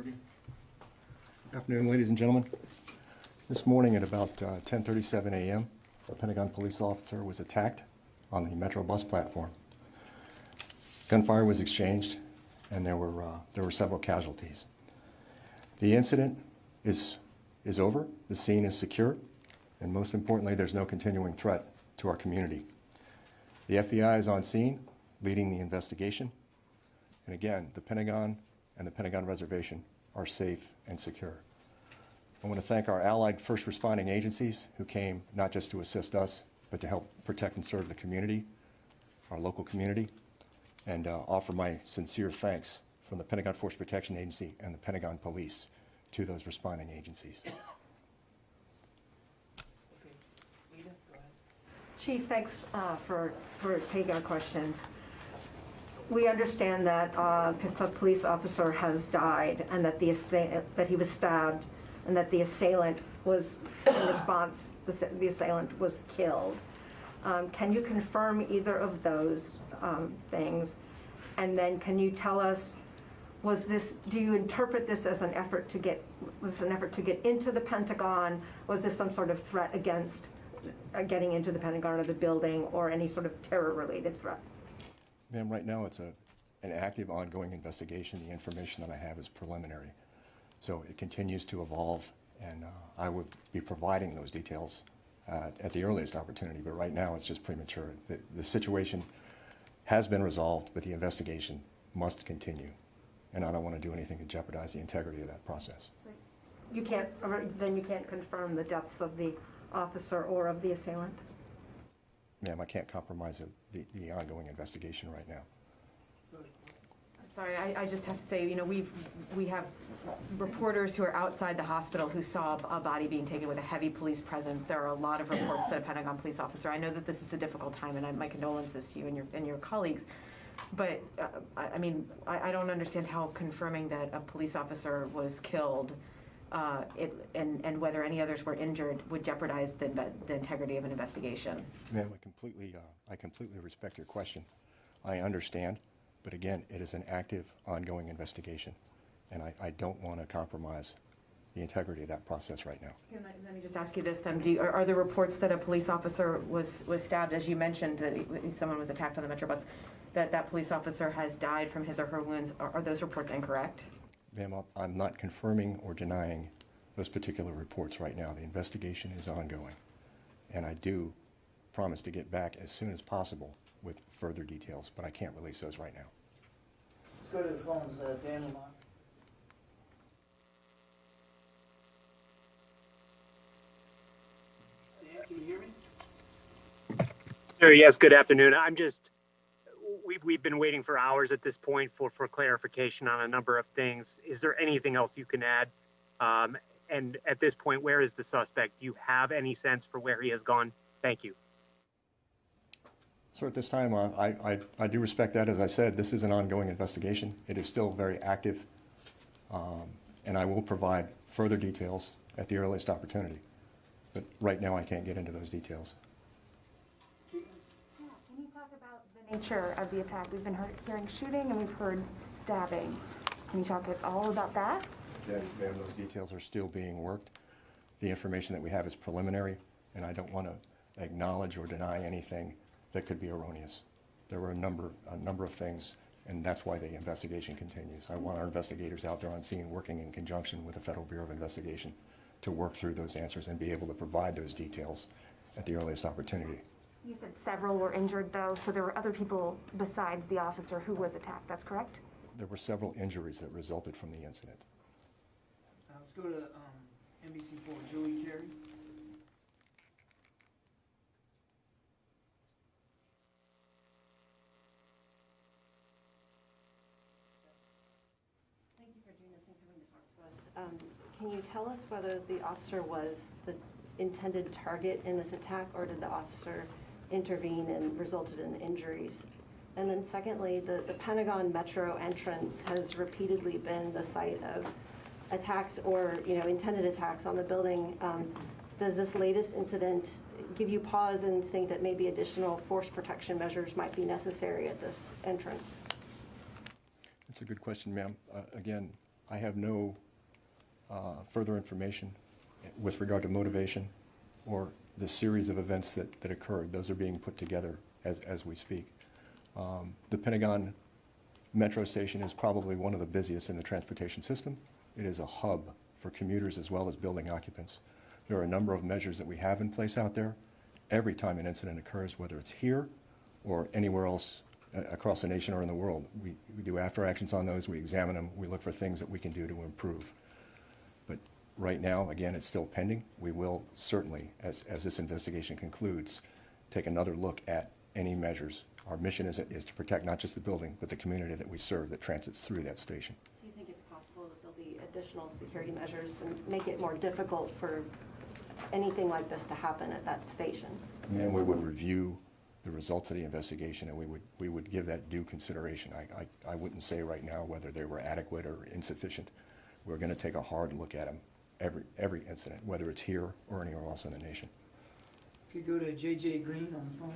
Good afternoon, ladies and gentlemen. This morning at about 10:37 a.m., a Pentagon police officer was attacked on the Metro bus platform. Gunfire was exchanged, and there were several casualties. The incident is over. The scene is secure, and most importantly, there's no continuing threat to our community. The FBI is on scene, leading the investigation, and again, the Pentagon and the Pentagon Reservation are safe and secure. I want to thank our allied first responding agencies who came not just to assist us, but to help protect and serve the community, our local community, and offer my sincere thanks from the Pentagon Force Protection Agency and the Pentagon Police to those responding agencies. Chief, thanks for taking our questions. We understand that a police officer has died and that that he was stabbed and that the assailant was, in response, the assailant was killed. Can you confirm either of those things? And then can you tell us, do you interpret this as an effort to get into the Pentagon? Was this some sort of threat against getting into the Pentagon or the building, or any sort of terror-related threat? Ma'am, right now it's an active, ongoing investigation. The information that I have is preliminary. So it continues to evolve, and I would be providing those details at the earliest opportunity, but right now it's just premature. The situation has been resolved, but the investigation must continue, and I don't want to do anything to jeopardize the integrity of that process. You can't confirm the deaths of the officer or of the assailant? Ma'am, I can't compromise the ongoing investigation right now. Sorry, I just have to say, we have reporters who are outside the hospital who saw a body being taken with a heavy police presence. There are a lot of reports that a Pentagon police officer, I know that this is a difficult time, and my condolences to you and your colleagues, but I don't understand how confirming that a police officer was killed and whether any others were injured would jeopardize the integrity of an investigation. Ma'am, I completely respect your question. I understand, but again, it is an active, ongoing investigation, and I don't want to compromise the integrity of that process right now. Let me just ask you this then. Are there reports that a police officer was stabbed, as you mentioned, that someone was attacked on the Metro bus, that police officer has died from his or her wounds? Are those reports incorrect? Ma'am, I'm not confirming or denying those particular reports right now. The investigation is ongoing, and I do promise to get back as soon as possible with further details, but I can't release those right now. Let's go to the phones. Dan Lamont. Dan, can you hear me? Sure, yes, good afternoon. We've been waiting for hours at this point for clarification on a number of things. Is there anything else you can add? And at this point, where is the suspect? Do you have any sense for where he has gone? Thank you. So at this time, I do respect that. As I said, this is an ongoing investigation. It is still very active, and I will provide further details at the earliest opportunity. But right now, I can't get into those details. Can you talk about the nature of the attack? We've been hearing shooting and we've heard stabbing. Can you talk all about that? Yeah, ma'am, those details are still being worked. The information that we have is preliminary, and I don't want to acknowledge or deny anything that could be erroneous. There were a number of things, and that's why the investigation continues. I want our investigators out there on scene working in conjunction with the Federal Bureau of Investigation to work through those answers and be able to provide those details at the earliest opportunity. You said several were injured, though, so there were other people besides the officer who was attacked. That's correct? There were several injuries that resulted from the incident. Let's go to NBC4, Joey Carey. Thank you for doing this and coming to talk to us. Can you tell us whether the officer was the intended target in this attack, or did the officer intervene and resulted in injuries? And then secondly, the Pentagon Metro entrance has repeatedly been the site of attacks or intended attacks on the building. Does this latest incident give you pause and think that maybe additional force protection measures might be necessary at this entrance? That's a good question, ma'am. Again, I have no further information with regard to motivation or the series of events that occurred. Those are being put together as we speak. The Pentagon Metro Station is probably one of the busiest in the transportation system. It is a hub for commuters as well as building occupants. There are a number of measures that we have in place out there. Every time an incident occurs, whether it's here or anywhere else across the nation or in the world, we do after actions on those, we examine them, we look for things that we can do to improve. But right now, again, it's still pending. We will certainly, as this investigation concludes, take another look at any measures. Our mission is to protect not just the building, but the community that we serve that transits through that station. So you think it's possible that there'll be additional security measures and make it more difficult for anything like this to happen at that station? And we would review the results of the investigation, and we would give that due consideration. I wouldn't say right now whether they were adequate or insufficient. We're going to take a hard look at them, every incident, whether it's here or anywhere else in the nation. Could go to JJ Green on the phone.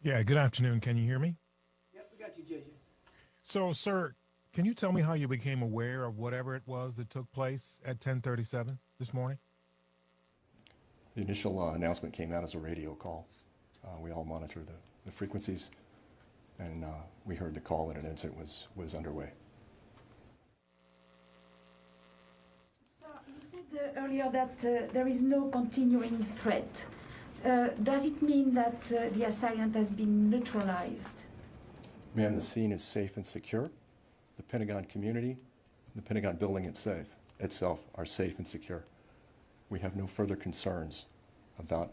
Yeah, good afternoon. Can you hear me? Yep, we got you, JJ. So, sir, can you tell me how you became aware of whatever it was that took place at 10:37 this morning? The initial announcement came out as a radio call. We all monitor the frequencies, and we heard the call that an incident was underway. So you said earlier that there is no continuing threat. Does it mean that the assailant has been neutralized? Ma'am, the scene is safe and secure. The Pentagon community, the Pentagon building itself are safe and secure. We have no further concerns about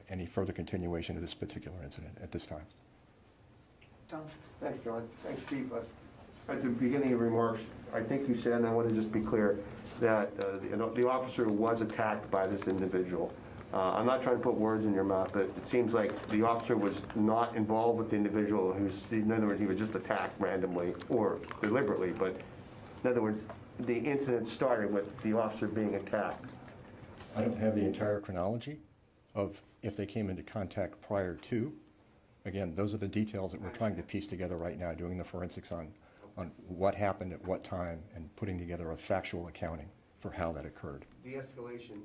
any further continuation of this particular incident at this time. Tom? Thanks, John. Thanks, Chief. At the beginning of your remarks, I think you said, and I want to just be clear, that the officer was attacked by this individual. I'm not trying to put words in your mouth, but it seems like the officer was not involved with the individual in other words, he was just attacked randomly or deliberately, but in other words, the incident started with the officer being attacked. I don't have the entire chronology of if they came into contact prior to. Again, those are the details that we're trying to piece together right now, doing the forensics on what happened at what time and putting together a factual accounting for how that occurred. The escalation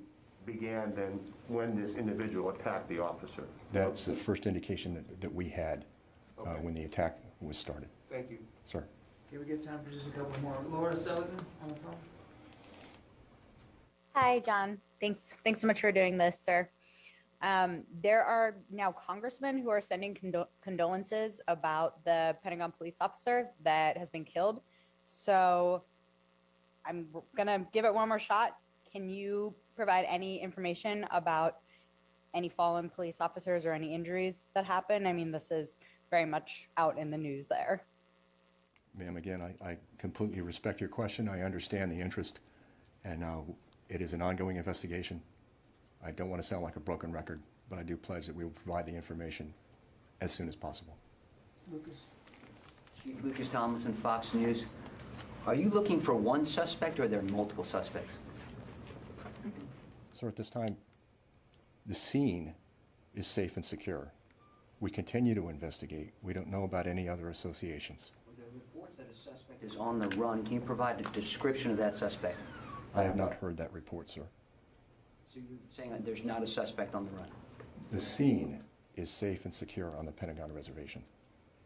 began then when this individual attacked the officer. That's the first indication that we had when the attack was started. Thank you. Sir. Okay, we get time for just a couple more. Laura Sullivan on the phone. Hi, John. Thanks so much for doing this, sir. There are now congressmen who are sending condolences about the Pentagon police officer that has been killed. So I'm gonna give it one more shot. Can you provide any information about any fallen police officers or any injuries that happened? I mean, this is very much out in the news there. Ma'am, again, I completely respect your question. I understand the interest, and it is an ongoing investigation. I don't want to sound like a broken record, but I do pledge that we will provide the information as soon as possible. Lucas. Chief Lucas Tomlinson, Fox News. Are you looking for one suspect or are there multiple suspects? Sir, at this time, the scene is safe and secure. We continue to investigate. We don't know about any other associations. Well, there are reports that a suspect is on the run. Can you provide a description of that suspect? I have not heard that report, sir. So you're saying that there's not a suspect on the run? The scene is safe and secure on the Pentagon reservation.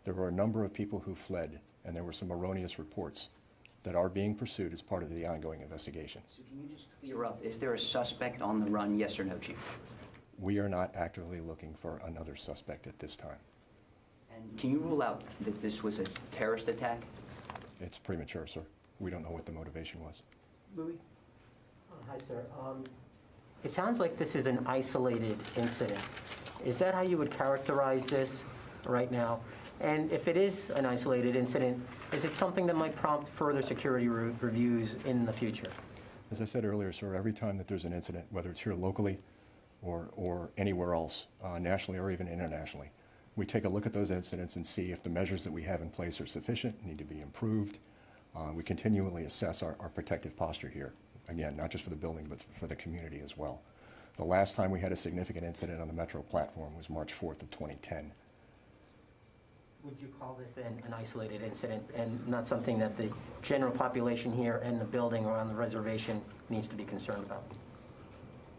There were a number of people who fled, and there were some erroneous reports that are being pursued as part of the ongoing investigation. So can you just clear up, is there a suspect on the run, yes or no, Chief? We are not actively looking for another suspect at this time. And can you rule out that this was a terrorist attack? It's premature, sir. We don't know what the motivation was. Louis? Hi, sir. It sounds like this is an isolated incident. Is that how you would characterize this right now? And if it is an isolated incident, is it something that might prompt further security reviews in the future? As I said earlier, sir, every time that there's an incident, whether it's here locally or anywhere else, nationally or even internationally, we take a look at those incidents and see if the measures that we have in place are sufficient, need to be improved. We continually assess our protective posture here. Again, not just for the building, but for the community as well. The last time we had a significant incident on the Metro platform was March 4th of 2010. would you call this then an isolated incident and not something that the general population here and the building or on the reservation needs to be concerned about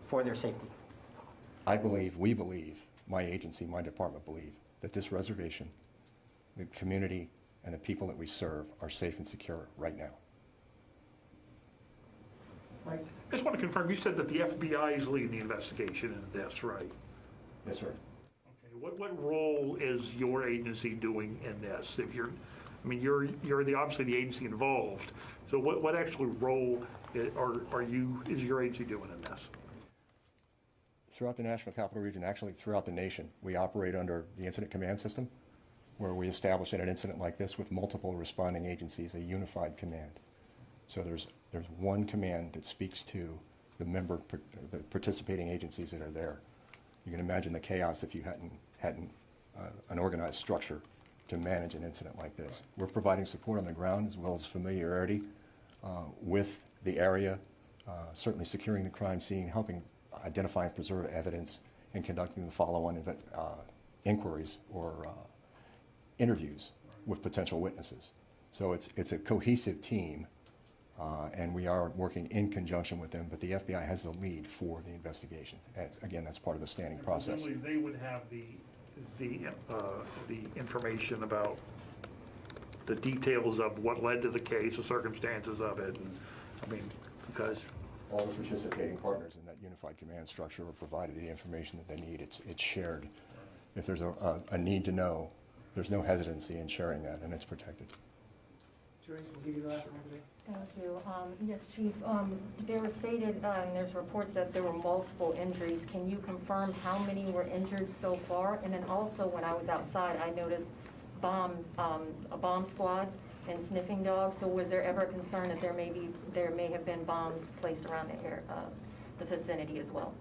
for their safety? We believe, my agency, my department believe, that this reservation, the community, and the people that we serve are safe and secure right now. Mike? I just want to confirm, you said that the FBI is leading the investigation in this, right? Yes, sir. Okay. What role is your agency doing in this? If you're, I mean, you're obviously the agency involved. So what actual role is your agency doing in this? Throughout the National Capital Region, actually throughout the nation, we operate under the Incident Command System, where we establish in an incident like this with multiple responding agencies a unified command. So there's one command that speaks to the participating agencies that are there. You can imagine the chaos if you hadn't an organized structure to manage an incident like this. We're providing support on the ground as well as familiarity with the area, certainly securing the crime scene, helping identify and preserve evidence, and conducting the follow-on inquiries or interviews with potential witnesses. So it's a cohesive team, and we are working in conjunction with them, but the FBI has the lead for the investigation. Again, that's part of the standing process. Presumably they would have the information about the details of what led to the case, the circumstances of it, and I mean, because all the participating partners in that unified command structure are provided the information that they need. It's shared. If there's a need to know, there's no hesitancy in sharing that, and it's protected. Teresa, we'll give you the last one today. Thank you. Yes, Chief, there were stated, and there's reports that there were multiple injuries. Can you confirm how many were injured so far? And then also, when I was outside, I noticed a bomb squad and sniffing dogs. So was there ever a concern that there may have been bombs placed around the vicinity as well?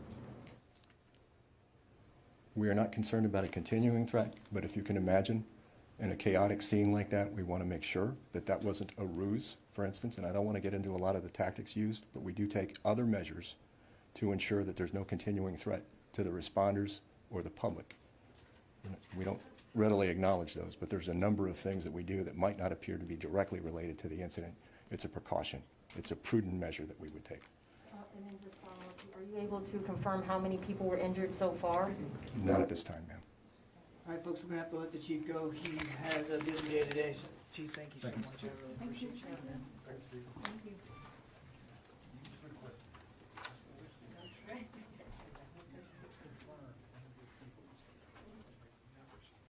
We are not concerned about a continuing threat, but if you can imagine, in a chaotic scene like that, we want to make sure that that wasn't a ruse, for instance, and I don't want to get into a lot of the tactics used, but we do take other measures to ensure that there's no continuing threat to the responders or the public. We don't readily acknowledge those, but there's a number of things that we do that might not appear to be directly related to the incident. It's a precaution. It's a prudent measure that we would take. And then just follow up, are you able to confirm how many people were injured so far? Not at this time, ma'am. All right, folks, we're going to have to let the chief go. He has a busy day today. So, Chief, thank you so much. I really appreciate you coming in. Thank you.